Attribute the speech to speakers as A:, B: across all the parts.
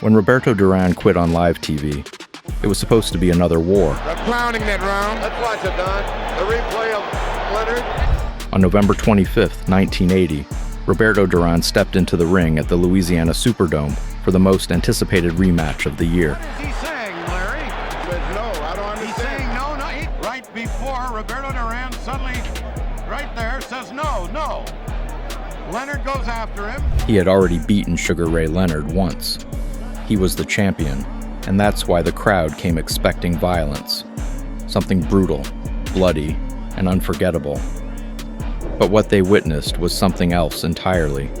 A: When Roberto Durán quit on live TV, it was supposed to be another war.
B: They're clowning that round.
C: Let's watch it, Don. The replay of Leonard.
A: On November 25th, 1980, Roberto Durán stepped into the ring at the Louisiana Superdome for the most anticipated rematch of the year.
D: What is he saying, Larry?
C: He says no, I don't understand.
D: He's saying no. Right before Roberto Durán suddenly, right there, says no. Leonard goes after him.
A: He had already beaten Sugar Ray Leonard once. He was the champion, and that's why the crowd came expecting violence. Something brutal, bloody, and unforgettable. But what they witnessed was something else entirely.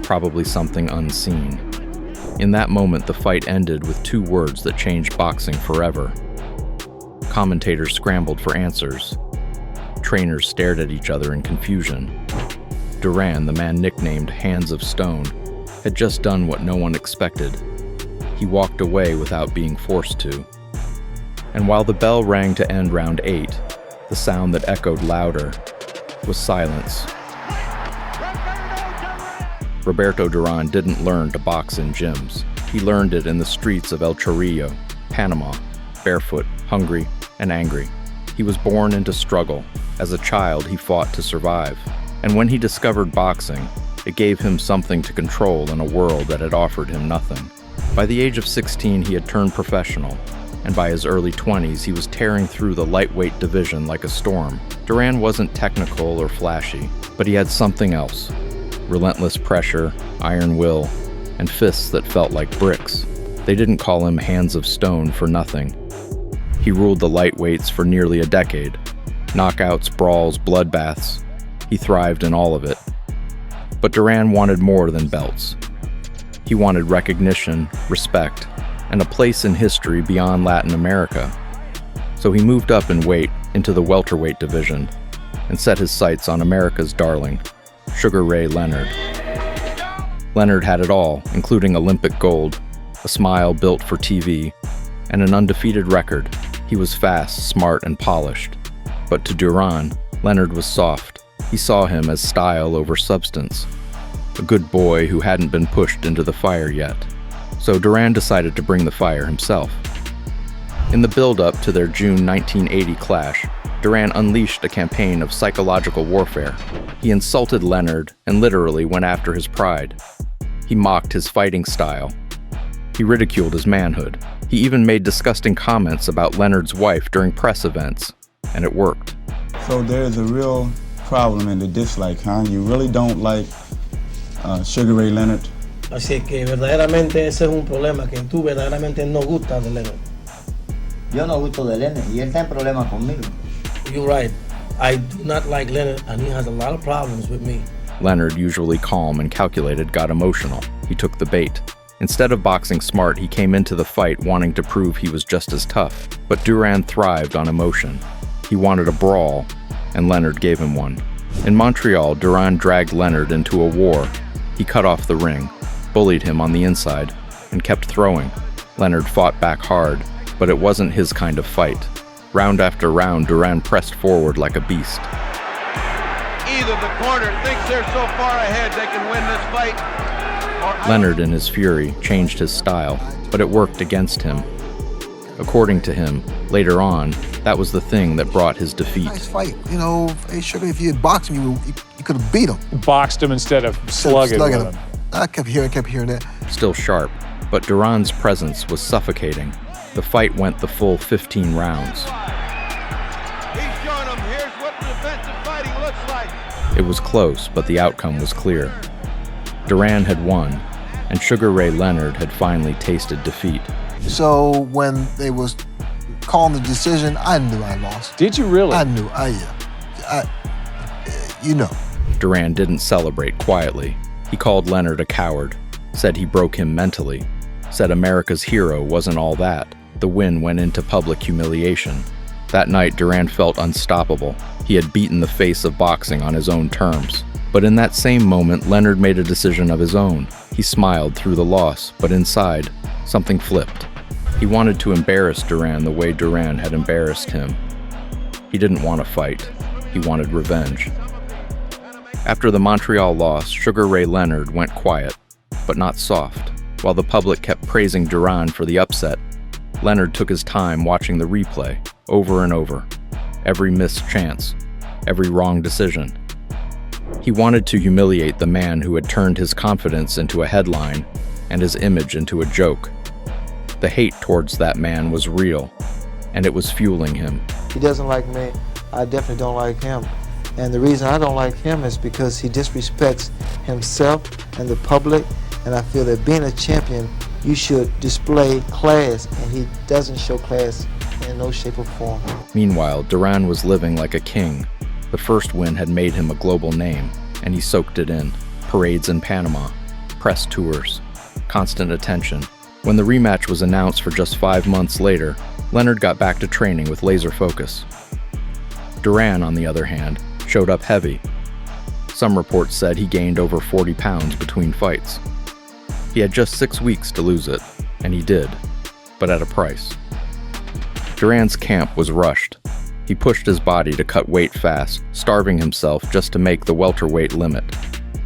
A: Probably something unseen. In that moment, the fight ended with two words that changed boxing forever. Commentators scrambled for answers. Trainers stared at each other in confusion. Durán, the man nicknamed Hands of Stone, had just done what no one expected. He walked away without being forced to. And while the bell rang to end round 8, the sound that echoed louder was silence. Roberto Durán didn't learn to box in gyms. He learned it in the streets of El Chorrillo, Panama, barefoot, hungry, and angry. He was born into struggle. As a child, he fought to survive. And when he discovered boxing, it gave him something to control in a world that had offered him nothing. By the age of 16, he had turned professional, and by his early 20s, he was tearing through the lightweight division like a storm. Durán wasn't technical or flashy, but he had something else. Relentless pressure, iron will, and fists that felt like bricks. They didn't call him Hands of Stone for nothing. He ruled the lightweights for nearly a decade. Knockouts, brawls, bloodbaths. He thrived in all of it. But Durán wanted more than belts. He wanted recognition, respect, and a place in history beyond Latin America. So he moved up in weight into the welterweight division and set his sights on America's darling, Sugar Ray Leonard. Leonard had it all, including Olympic gold, a smile built for TV, and an undefeated record. He was fast, smart, and polished. But to Durán, Leonard was soft. He saw him as style over substance, a good boy who hadn't been pushed into the fire yet. So Durán decided to bring the fire himself. In the build-up to their June 1980 clash, Durán unleashed a campaign of psychological warfare. He insulted Leonard and literally went after his pride. He mocked his fighting style. He ridiculed his manhood. He even made disgusting comments about Leonard's wife during press events, and it worked.
E: So there's a real problem in the dislike, huh? You really don't like Sugar Ray Leonard?
F: Así que verdaderamente ese es un problema, que tú verdaderamente no gustas de Leonard.
G: Yo no gusto de Leonard y él está en problemas conmigo.
F: You're right. I do not like Leonard, and he has a lot of problems with me.
A: Leonard, usually calm and calculated, got emotional. He took the bait. Instead of boxing smart, he came into the fight wanting to prove he was just as tough. But Durán thrived on emotion. He wanted a brawl, and Leonard gave him one. In Montreal, Durán dragged Leonard into a war. He cut off the ring, bullied him on the inside, and kept throwing. Leonard fought back hard, but it wasn't his kind of fight. Round after round, Durán pressed forward like a beast.
C: Either the corner thinks they're so far ahead they can win this fight.
A: Leonard, in his fury, changed his style, but it worked against him. According to him, later on, that was the thing that brought his defeat.
H: Nice fight. You know, hey, Sugar, if you had boxed him, you could have beat him.
I: Boxed him instead of slugging him.
H: I kept hearing that.
A: Still sharp, but Durán's presence was suffocating. The fight went the full 15 rounds.
C: He's showing them, here's what defensive fighting looks like.
A: It was close, but the outcome was clear. Durán had won, and Sugar Ray Leonard had finally tasted defeat.
H: So when they was calling the decision, I knew I lost.
I: Did you really?
H: I knew. You know.
A: Durán didn't celebrate quietly. He called Leonard a coward, said he broke him mentally, said America's hero wasn't all that. The win went into public humiliation. That night, Durán felt unstoppable. He had beaten the face of boxing on his own terms. But in that same moment, Leonard made a decision of his own. He smiled through the loss, but inside, something flipped. He wanted to embarrass Durán the way Durán had embarrassed him. He didn't want to fight. He wanted revenge. After the Montreal loss, Sugar Ray Leonard went quiet, but not soft. While the public kept praising Durán for the upset, Leonard took his time watching the replay over and over. Every missed chance, every wrong decision. He wanted to humiliate the man who had turned his confidence into a headline and his image into a joke. The hate towards that man was real, and it was fueling him.
B: He doesn't like me. I definitely don't like him. And the reason I don't like him is because he disrespects himself and the public, and I feel that being a champion, you should display class, and he doesn't show class in no shape or form.
A: Meanwhile, Durán was living like a king. The first win had made him a global name, and he soaked it in. Parades in Panama, press tours, constant attention. When the rematch was announced for just 5 months later, Leonard got back to training with laser focus. Durán, on the other hand, showed up heavy. Some reports said he gained over 40 pounds between fights. He had just 6 weeks to lose it, and he did, but at a price. Durán's camp was rushed. He pushed his body to cut weight fast, starving himself just to make the welterweight limit.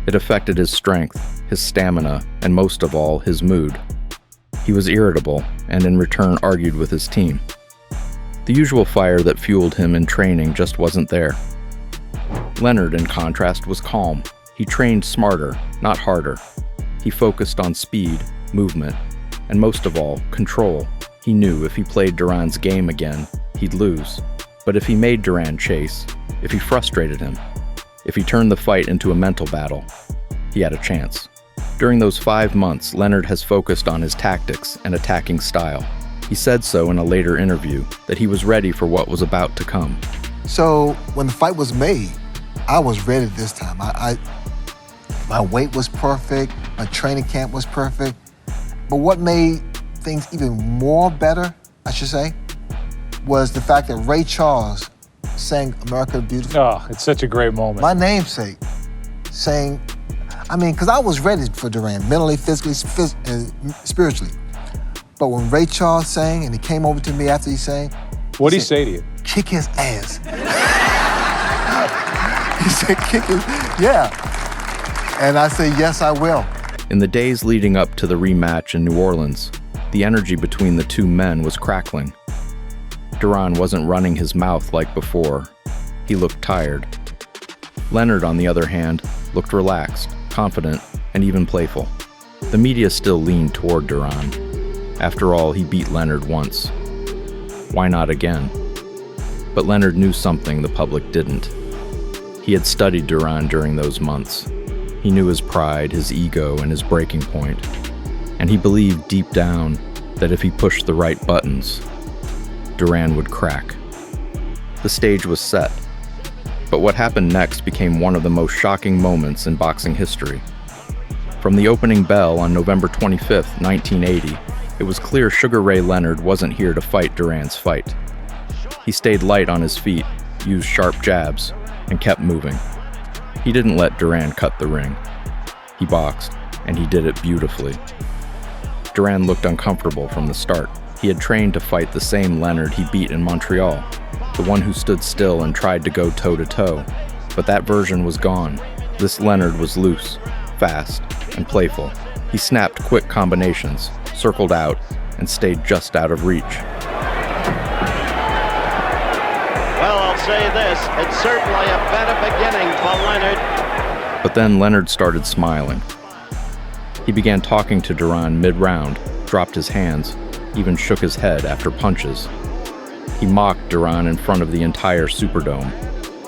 A: It affected his strength, his stamina, and most of all, his mood. He was irritable, and in return argued with his team. The usual fire that fueled him in training just wasn't there. Leonard, in contrast, was calm. He trained smarter, not harder. He focused on speed, movement, and most of all, control. He knew if he played Durán's game again, he'd lose. But if he made Durán chase, if he frustrated him, if he turned the fight into a mental battle, he had a chance. During those 5 months, Leonard has focused on his tactics and attacking style. He said so in a later interview, that he was ready for what was about to come.
H: So when the fight was made, I was ready this time. My weight was perfect, my training camp was perfect. But what made things even more better, I should say, was the fact that Ray Charles sang America Beautiful.
I: Oh, it's such a great moment.
H: My namesake sang, because I was ready for Durán, mentally, physically, spiritually. But when Ray Charles sang and he came over to me after he sang,
I: What'd he say to you?
H: Kick his ass. He said, kick his, yeah. And I said, yes, I will.
A: In the days leading up to the rematch in New Orleans, the energy between the two men was crackling. Durán wasn't running his mouth like before. He looked tired. Leonard, on the other hand, looked relaxed, confident, and even playful. The media still leaned toward Durán. After all, he beat Leonard once. Why not again? But Leonard knew something the public didn't. He had studied Durán during those months. He knew his pride, his ego, and his breaking point. And he believed deep down that if he pushed the right buttons, Durán would crack. The stage was set. But what happened next became one of the most shocking moments in boxing history. From the opening bell on November 25th, 1980, it was clear Sugar Ray Leonard wasn't here to fight Durán's fight. He stayed light on his feet, used sharp jabs, and kept moving. He didn't let Durán cut the ring. He boxed, and he did it beautifully. Durán looked uncomfortable from the start. He had trained to fight the same Leonard he beat in Montreal, the one who stood still and tried to go toe-to-toe. But that version was gone. This Leonard was loose, fast, and playful. He snapped quick combinations, circled out, and stayed just out of reach.
C: Well, I'll say this, it's certainly a better beginning for Leonard.
A: But then Leonard started smiling. He began talking to Durán mid-round, dropped his hands, even shook his head after punches. He mocked Durán in front of the entire Superdome,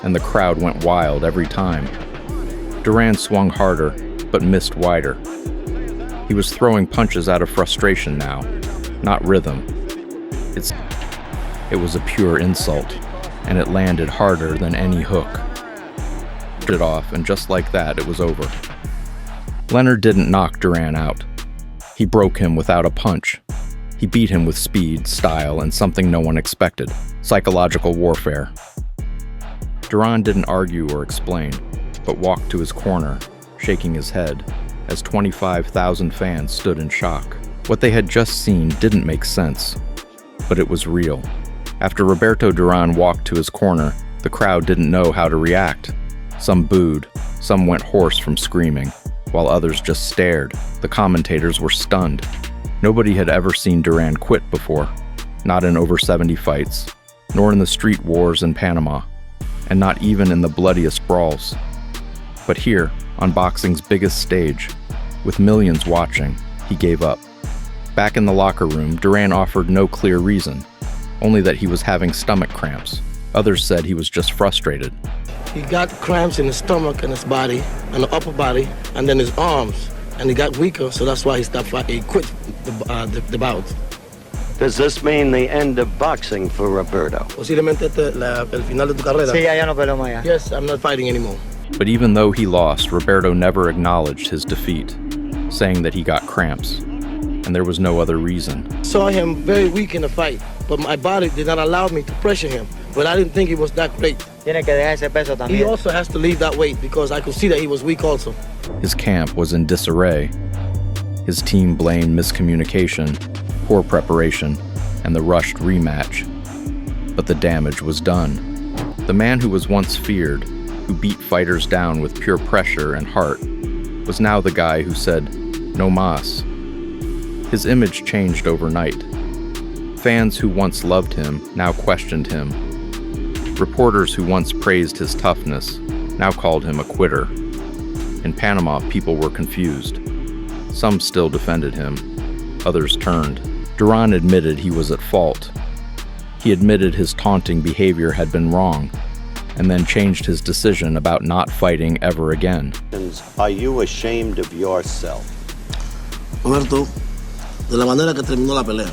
A: and the crowd went wild every time. Durán swung harder, but missed wider. He was throwing punches out of frustration now, not rhythm. It was a pure insult, and it landed harder than any hook. It off, and just like that, it was over. Leonard didn't knock Durán out. He broke him without a punch. He beat him with speed, style, and something no one expected: psychological warfare. Durán didn't argue or explain, but walked to his corner, shaking his head, as 25,000 fans stood in shock. What they had just seen didn't make sense, but it was real. After Roberto Durán walked to his corner, the crowd didn't know how to react. Some booed, some went hoarse from screaming. while others just stared. The commentators were stunned. Nobody had ever seen Durán quit before, not in over 70 fights, nor in the street wars in Panama, and not even in the bloodiest brawls. But here, on boxing's biggest stage, with millions watching, he gave up. Back in the locker room, Durán offered no clear reason, only that he was having stomach cramps. Others said he was just frustrated.
F: He got cramps in his stomach and his body, and the upper body, and then his arms, and he got weaker, so that's why he stopped fighting. He quit the bout.
J: Does this mean the end of boxing for Roberto?
F: Posiblemente el final de tu carrera.
G: Sí, ya no peleo más ya.
F: Yes, I'm not fighting anymore.
A: But even though he lost, Roberto never acknowledged his defeat, saying that he got cramps, and there was no other reason.
F: Saw him very weak in the fight, but my body did not allow me to pressure him. But I didn't think he was that great.
G: Tiene que dejar ese peso también.
F: He also has to leave that weight because I could see that he was weak also.
A: His camp was in disarray. His team blamed miscommunication, poor preparation, and the rushed rematch. But the damage was done. The man who was once feared, who beat fighters down with pure pressure and heart, was now the guy who said, "No más." His image changed overnight. Fans who once loved him now questioned him. Reporters who once praised his toughness now called him a quitter. In Panama, people were confused. Some still defended him. Others turned. Durán admitted he was at fault. He admitted his taunting behavior had been wrong, and then changed his decision about not fighting ever again.
J: Are you ashamed of yourself?
F: Roberto, de la manera que terminó la pelea,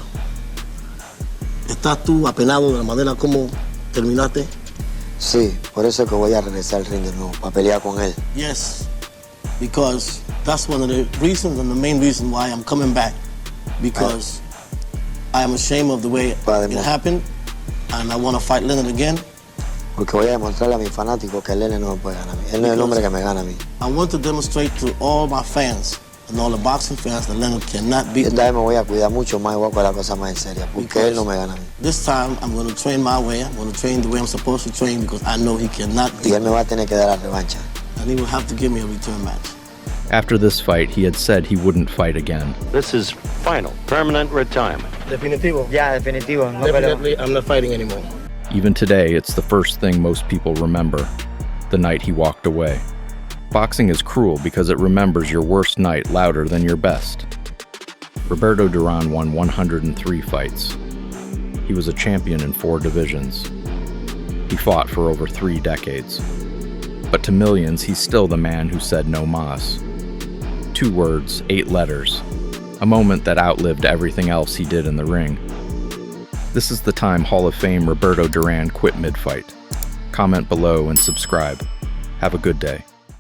F: ¿estás tú apenado de la manera como terminaste?
B: Sí, por eso es que voy a regresar al ring de nuevo, para pelear con él.
F: Yes, because that's one of the reasons and the main reason why I'm coming back. Because I am ashamed of the way it happened, and I want to fight Leonard again.
B: Porque voy a demostrarle a mis fanáticos que Leonard no me puede ganar a mí. Él no es el hombre que me gana a mí.
F: I want to demonstrate to all my fans and all the boxing fans that Leonard cannot beat me.
B: Esta vez me voy a cuidar mucho más y voy a coger la cosa más en serio, porque él no me gana a mí.
F: This time I'm going to train my way. I'm going to train the way I'm supposed to train because I know he cannot beat me.
B: Y él me va a tener que dar la revancha.
F: And he will have to give me a return match.
A: After this fight, he had said he wouldn't fight again.
J: This is final, permanent retirement.
F: Definitivo.
G: Ya, definitivo. No
F: Definitely, I'm not fighting anymore.
A: Even today, it's the first thing most people remember, the night he walked away. Boxing is cruel because it remembers your worst night louder than your best. Roberto Durán won 103 fights. He was a champion in 4 divisions. He fought for over 3 decades. But to millions, he's still the man who said no más. 2 words, 8 letters. A moment that outlived everything else he did in the ring. This is the time Hall of Fame Roberto Durán quit mid-fight. Comment below and subscribe. Have a good day.